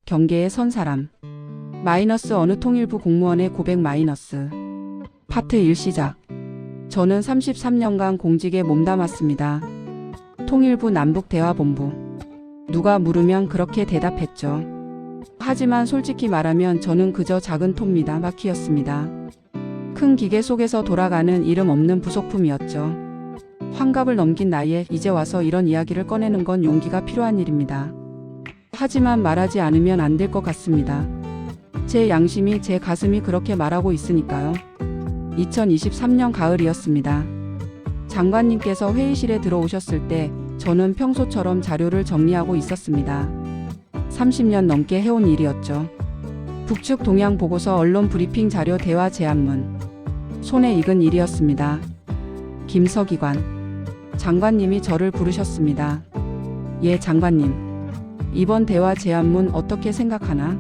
경계에 선 사람. 마이너스 어느 통일부 공무원의 고백 마이너스. 파트 1 시작. 저는 33년간 공직에 몸담았습니다. 통일부 남북대화본부. 누가 물으면 그렇게 대답했죠. 하지만 솔직히 말하면 저는 그저 작은 톱니다. 마키였습니다. 큰 기계 속에서 돌아가는 이름 없는 부속품이었죠. 환갑을 넘긴 나이에 이제 와서 이런 이야기를 꺼내는 건 용기가 필요한 일입니다. 하지만 말하지 않으면 안 될 것 같습니다. 제 양심이 제 가슴이 그렇게 말하고 있으니까요. 2023년 가을이었습니다. 장관님께서 회의실에 들어오셨을 때 저는 평소처럼 자료를 정리하고 있었습니다. 30년 넘게 해온 일이었죠. 북측 동향 보고서 언론 브리핑 자료 대화 제안문. 손에 익은 일이었습니다. 김서기관. 장관님이 저를 부르셨습니다. 예, 장관님. 이번 대화 제안문 어떻게 생각하나?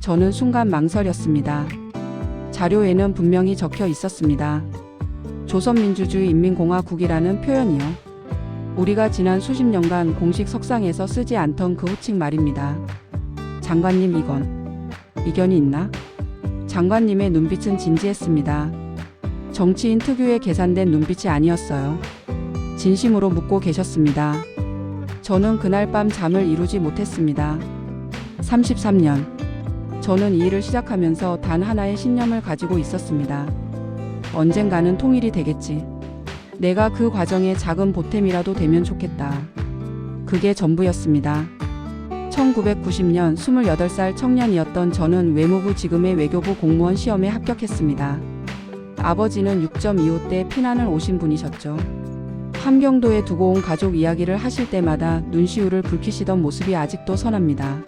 저는 순간 망설였습니다. 자료에는 분명히 적혀 있었습니다. 조선민주주의 인민공화국이라는 표현이요. 우리가 지난 수십 년간 공식 석상에서 쓰지 않던 그 호칭 말입니다. 장관님 이견이 있나? 장관님의 눈빛은 진지했습니다. 정치인 특유의 계산된 눈빛이 아니었어요. 진심으로 묻고 계셨습니다. 저는 그날 밤 잠을 이루지 못했습니다. 33년. 저는 이 일을 시작하면서 단 하나의 신념을 가지고 있었습니다. 언젠가는 통일이 되겠지. 내가 그 과정에 작은 보탬이라도 되면 좋겠다. 그게 전부였습니다. 1990년 28살 청년이었던 저는 외무부 지금의 외교부 공무원 시험에 합격했습니다. 아버지는 6.25때 피난을 오신 분이셨죠. 함경도에 두고 온 가족 이야기를 하실 때마다 눈시울을 붉히시던 모습이 아직도 선합니다.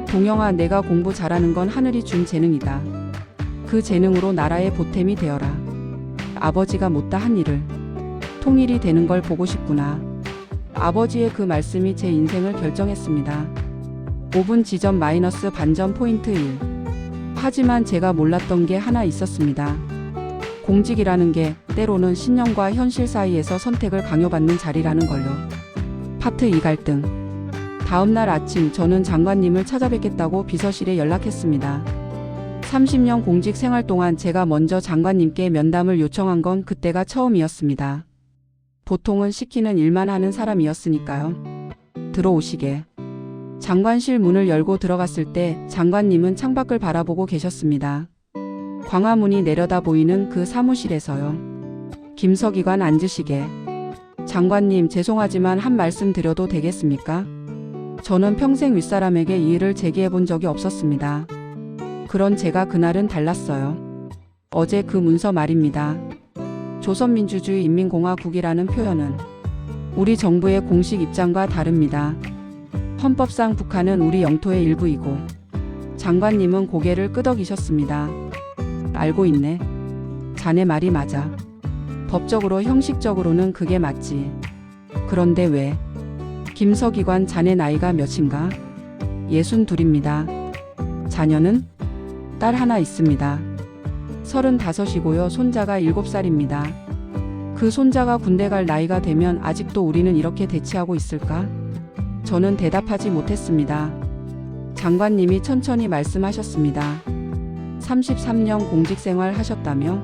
동영아, 내가 공부 잘하는 건 하늘이 준 재능이다. 그 재능으로 나라의 보탬이 되어라. 아버지가 못다 한 일을. 통일이 되는 걸 보고 싶구나. 아버지의 그 말씀이 제 인생을 결정했습니다. 5분 지점 마이너스 반전 포인트 1. 하지만 제가 몰랐던 게 하나 있었습니다. 공직이라는 게 때로는 신념과 현실 사이에서 선택을 강요받는 자리라는 걸요. 파트 2 갈등. 다음날 아침 저는 장관님을 찾아뵙겠다고 비서실에 연락했습니다. 30년 공직 생활 동안 제가 먼저 장관님께 면담을 요청한 건 그때가 처음이었습니다. 보통은 시키는 일만 하는 사람이었으니까요. 들어오시게. 장관실 문을 열고 들어갔을 때 장관님은 창밖을 바라보고 계셨습니다. 광화문이 내려다 보이는 그 사무실에서요. 김서기관 앉으시게. 장관님, 죄송하지만 한 말씀 드려도 되겠습니까? 저는 평생 윗사람에게 이 일을 제기해 본 적이 없었습니다. 그런 제가 그날은 달랐어요. 어제 그 문서 말입니다. 조선민주주의 인민공화국이라는 표현은 우리 정부의 공식 입장과 다릅니다. 헌법상 북한은 우리 영토의 일부이고. 장관님은 고개를 끄덕이셨습니다. 알고 있네. 자네 말이 맞아. 법적으로 형식적으로는 그게 맞지. 그런데 왜? 김서기관, 자네 나이가 몇인가? 62입니다. 자녀는? 딸 하나 있습니다. 35이고요. 손자가 7살입니다. 그 손자가 군대 갈 나이가 되면 아직도 우리는 이렇게 대치하고 있을까? 저는 대답하지 못했습니다. 장관님이 천천히 말씀하셨습니다. 33년 공직생활 하셨다며?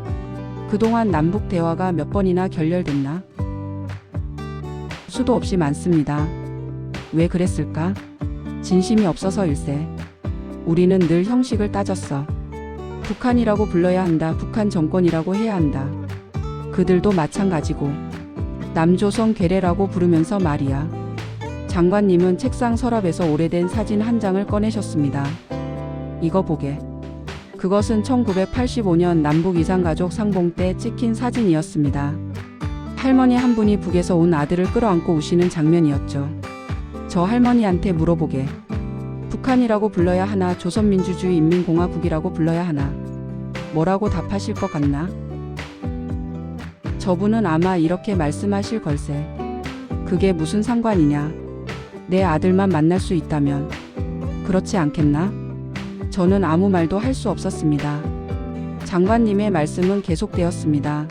그동안 남북 대화가 몇 번이나 결렬됐나? 수도 없이 많습니다. 왜 그랬을까? 진심이 없어서일세. 우리는 늘 형식을 따졌어. 북한이라고 불러야 한다. 북한 정권이라고 해야 한다. 그들도 마찬가지고. 남조선 괴뢰라고 부르면서 말이야. 장관님은 책상 서랍에서 오래된 사진 한 장을 꺼내셨습니다. 이거 보게. 그것은 1985년 남북 이산가족 상봉 때 찍힌 사진이었습니다. 할머니 한 분이 북에서 온 아들을 끌어안고 우시는 장면이었죠. 저 할머니한테 물어보게. 북한이라고 불러야 하나, 조선민주주의 인민공화국이라고 불러야 하나. 뭐라고 답하실 것 같나? 저분은 아마 이렇게 말씀하실 걸세. 그게 무슨 상관이냐. 내 아들만 만날 수 있다면. 그렇지 않겠나? 저는 아무 말도 할 수 없었습니다. 장관님의 말씀은 계속되었습니다.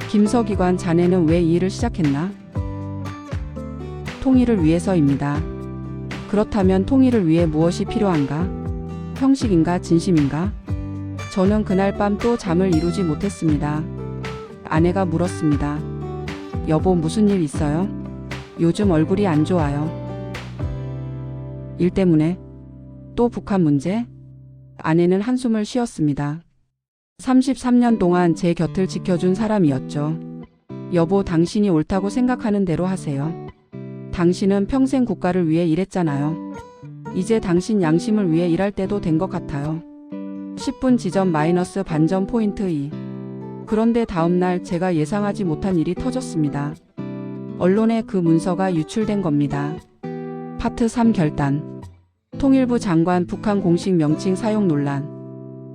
김서기관, 자네는 왜 이 일을 시작했나? 통일을 위해서입니다. 그렇다면 통일을 위해 무엇이 필요한가? 형식인가 진심인가? 저는 그날 밤 또 잠을 이루지 못했습니다. 아내가 물었습니다. 여보, 무슨 일 있어요? 요즘 얼굴이 안 좋아요. 일 때문에? 또 북한 문제? 아내는 한숨을 쉬었습니다. 33년 동안 제 곁을 지켜준 사람이었죠. 여보, 당신이 옳다고 생각하는 대로 하세요. 당신은 평생 국가를 위해 일했잖아요. 이제 당신 양심을 위해 일할 때도 된 것 같아요. 10분 지점 마이너스 반점 포인트 2. 그런데 다음날 제가 예상하지 못한 일이 터졌습니다. 언론에 그 문서가 유출된 겁니다. 파트 3 결단. 통일부 장관 북한 공식 명칭 사용 논란.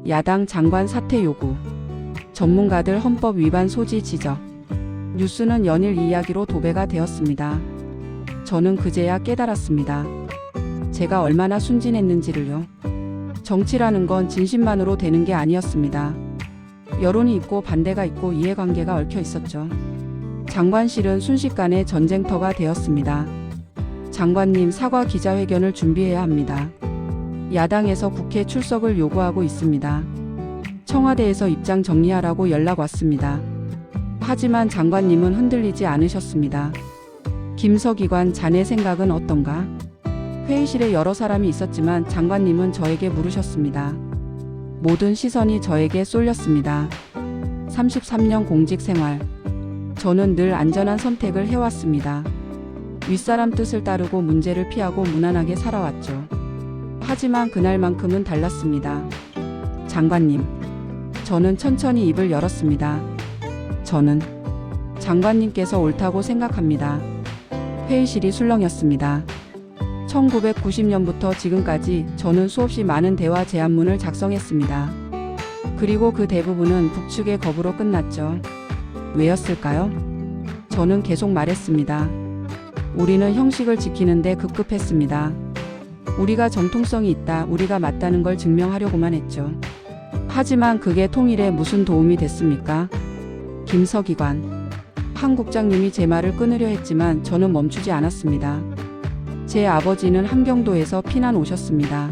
야당 장관 사퇴 요구. 전문가들 헌법 위반 소지 지적. 뉴스는 연일 이 이야기로 도배가 되었습니다. 저는 그제야 깨달았습니다. 제가 얼마나 순진했는지를요. 정치라는 건 진심만으로 되는 게 아니었습니다. 여론이 있고 반대가 있고 이해관계가 얽혀 있었죠. 장관실은 순식간에 전쟁터가 되었습니다. 장관님, 사과 기자회견을 준비해야 합니다. 야당에서 국회 출석을 요구하고 있습니다. 청와대에서 입장 정리하라고 연락 왔습니다. 하지만 장관님은 흔들리지 않으셨습니다. 김서기관, 자네 생각은 어떤가? 회의실에 여러 사람이 있었지만 장관님은 저에게 물으셨습니다. 모든 시선이 저에게 쏠렸습니다. 33년 공직 생활. 저는 늘 안전한 선택을 해왔습니다. 윗사람 뜻을 따르고 문제를 피하고 무난하게 살아왔죠. 하지만 그날만큼은 달랐습니다. 장관님. 저는 천천히 입을 열었습니다. 저는 장관님께서 옳다고 생각합니다. 회의실이 술렁였습니다. 1990년부터 지금까지 저는 수없이 많은 대화 제안문을 작성했습니다. 그리고 그 대부분은 북측의 거부로 끝났죠. 왜였을까요? 저는 계속 말했습니다. 우리는 형식을 지키는데 급급했습니다. 우리가 정통성이 있다, 우리가 맞다는 걸 증명하려고만 했죠. 하지만 그게 통일에 무슨 도움이 됐습니까? 김서기관. 한 국장님이 제 말을 끊으려 했지만 저는 멈추지 않았습니다. 제 아버지는 함경도에서 피난 오셨습니다.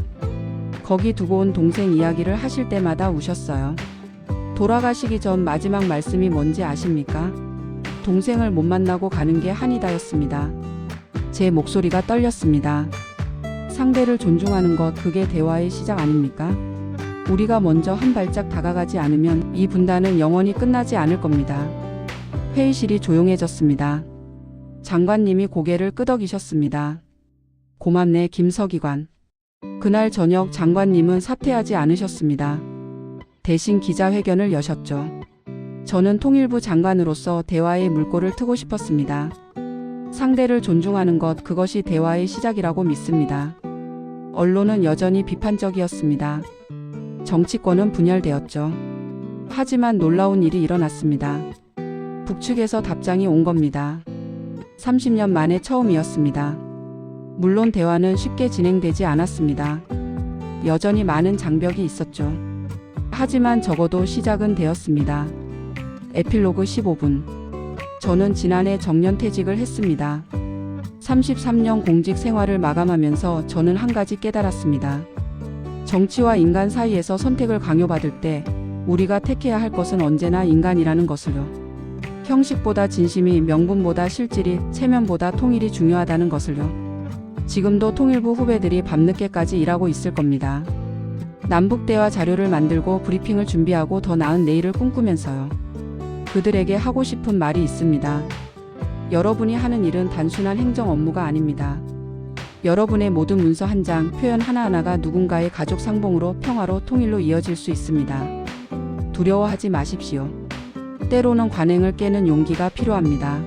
거기 두고 온 동생 이야기를 하실 때마다 우셨어요. 돌아가시기 전 마지막 말씀이 뭔지 아십니까? 동생을 못 만나고 가는 게 한이다였습니다. 제 목소리가 떨렸습니다. 상대를 존중하는 것, 그게 대화의 시작 아닙니까? 우리가 먼저 한 발짝 다가가지 않으면 이 분단은 영원히 끝나지 않을 겁니다. 회의실이 조용해졌습니다. 장관님이 고개를 끄덕이셨습니다. 고맙네, 김서기관. 그날 저녁 장관님은 사퇴하지 않으셨습니다. 대신 기자회견을 여셨죠. 저는 통일부 장관으로서 대화의 물꼬를 트고 싶었습니다. 상대를 존중하는 것, 그것이 대화의 시작이라고 믿습니다. 언론은 여전히 비판적이었습니다. 정치권은 분열되었죠. 하지만 놀라운 일이 일어났습니다. 북측에서 답장이 온 겁니다. 30년 만에 처음이었습니다. 물론 대화는 쉽게 진행되지 않았습니다. 여전히 많은 장벽이 있었죠. 하지만 적어도 시작은 되었습니다. 에필로그 15분. 저는 지난해 정년퇴직을 했습니다. 33년 공직 생활을 마감하면서 저는 한 가지 깨달았습니다. 정치와 인간 사이에서 선택을 강요받을 때 우리가 택해야 할 것은 언제나 인간이라는 것을요. 형식보다 진심이, 명분보다 실질이, 체면보다 통일이 중요하다는 것을요. 지금도 통일부 후배들이 밤늦게까지 일하고 있을 겁니다. 남북대화 자료를 만들고 브리핑을 준비하고 더 나은 내일을 꿈꾸면서요. 그들에게 하고 싶은 말이 있습니다. 여러분이 하는 일은 단순한 행정 업무가 아닙니다. 여러분의 모든 문서 한 장, 표현 하나하나가 누군가의 가족 상봉으로 평화로 통일로 이어질 수 있습니다. 두려워하지 마십시오. 때로는 관행을 깨는 용기가 필요합니다.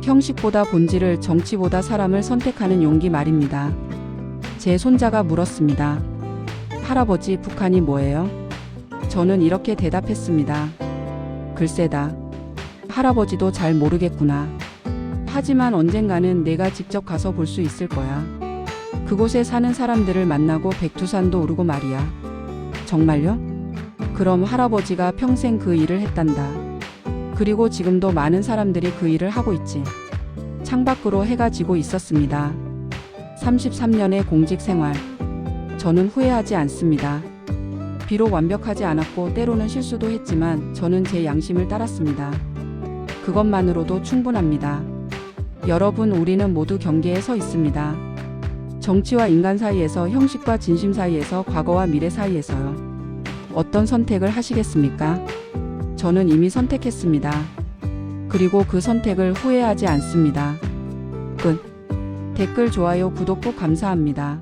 형식보다 본질을, 정치보다 사람을 선택하는 용기 말입니다. 제 손자가 물었습니다. 할아버지, 북한이 뭐예요? 저는 이렇게 대답했습니다. 글쎄다. 할아버지도 잘 모르겠구나. 하지만 언젠가는 내가 직접 가서 볼 수 있을 거야. 그곳에 사는 사람들을 만나고 백두산도 오르고 말이야. 정말요? 그럼 할아버지가 평생 그 일을 했단다. 그리고 지금도 많은 사람들이 그 일을 하고 있지. 창밖으로 해가 지고 있었습니다. 33년의 공직 생활. 저는 후회하지 않습니다. 비록 완벽하지 않았고 때로는 실수도 했지만 저는 제 양심을 따랐습니다. 그것만으로도 충분합니다. 여러분, 우리는 모두 경계에 서 있습니다. 정치와 인간 사이에서, 형식과 진심 사이에서, 과거와 미래 사이에서요. 어떤 선택을 하시겠습니까? 저는 이미 선택했습니다. 그리고 그 선택을 후회하지 않습니다. 끝. 댓글, 좋아요, 구독 꼭 감사합니다.